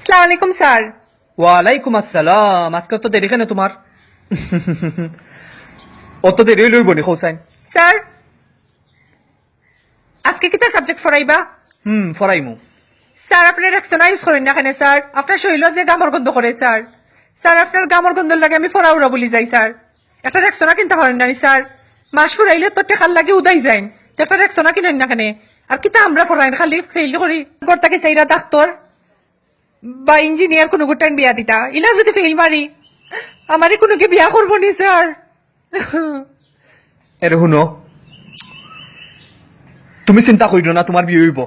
আসসালামু আলাইকুম স্যার। ওয়ালাইকুম আসসালাম। আজকে তো দেরি কেন তোমার? অত দেরি লইব নি হোসাইন? স্যার আজকে কিতা সাবজেক্ট ফরাইবা? ফরাইমু। স্যার আপনার রেক্সোনা ইউজ করেন না কেন স্যার? আপনার শরীর যে গামর গন্ধ করে স্যার। স্যার আপনার গামর গন্ধ লাগে আমি ফরাউরা বলি যাই স্যার। একটা রেক্সোনা কিনতে পারেন না স্যার? মাস ফুরাইলে তো টেকার লাগে উদাই যায়। একটা রেক্সোনা কিনেন না কেন? আর কিতা আমরা ফরাইন খালি ফেইল করি গড়তাকে চাইরা ডাক্তার বা ইঞ্জিনিয়ার কোনো গোটাইন বিয়া দিতা ইলা যদি ফেইল মারি আমারে কোনো কি বিয়া করবো নি স্যার? এর শুনো, তুমি চিন্তা করিল না, তোমার বিয়ে হইব।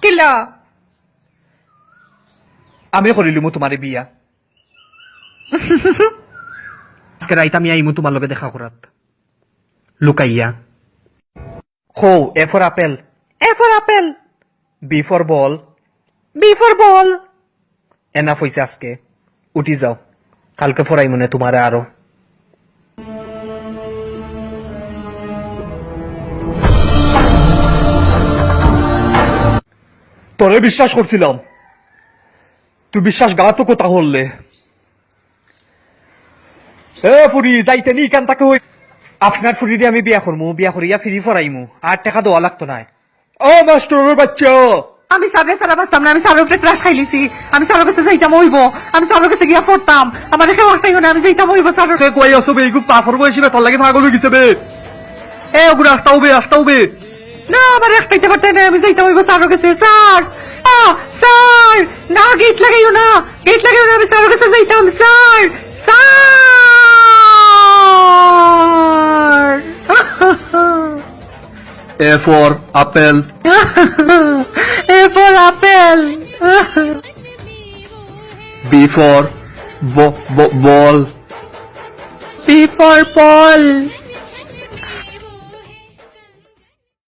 কিলা আমি করিলিমু তোমার বিয়া। আজকে রাইত আমি আইমু তোমার লগে দেখা করাত লুকাইয়া। হো, A for apple. A for apple. B for ball. B for ball. Enough হইছে আজকে, উঠি যাও, কালকে ফরাই মনে তোমারে আরো। তোরে বিশ্বাস করছিলাম, তুই বিশ্বাসঘাতক হলে। এ ফুরি যাইতে নি কেন তাকে হই। আপনার ফুরি দিয়ে আমি বিয়া করবো, বিয়া করিয়া ফিরি ফরাইমু, আর টাকা দেওয়া লাগতো না। ও মাস্টারের বাচ্চা, আমি সামনে সারা বাঁচতাম না, আমি সারের উপরে ক্রাশ খাইলিছি। আমি সারের কাছে যাইতাম হইব, আমি সারের কাছে গিয়া পড়তাম, আমার কেউ একটাই না, আমি যাইতাম হইব সারের। কই আসো বে, খুব পাথর বয়সী বে, তোর লাগে পাগল হয়ে গেছে বে। এ ওগুলো আসতাও বে। না আমার একটাইতে পারতে না, আমি যাইতাম হইব সারের কাছে। স্যার স্যার না, গেট লাগাইও না, গেট লাগাইও না, আমি সারের কাছে যাইতাম। Sir sir. A for apple. A for apple. B for ball. B for ball.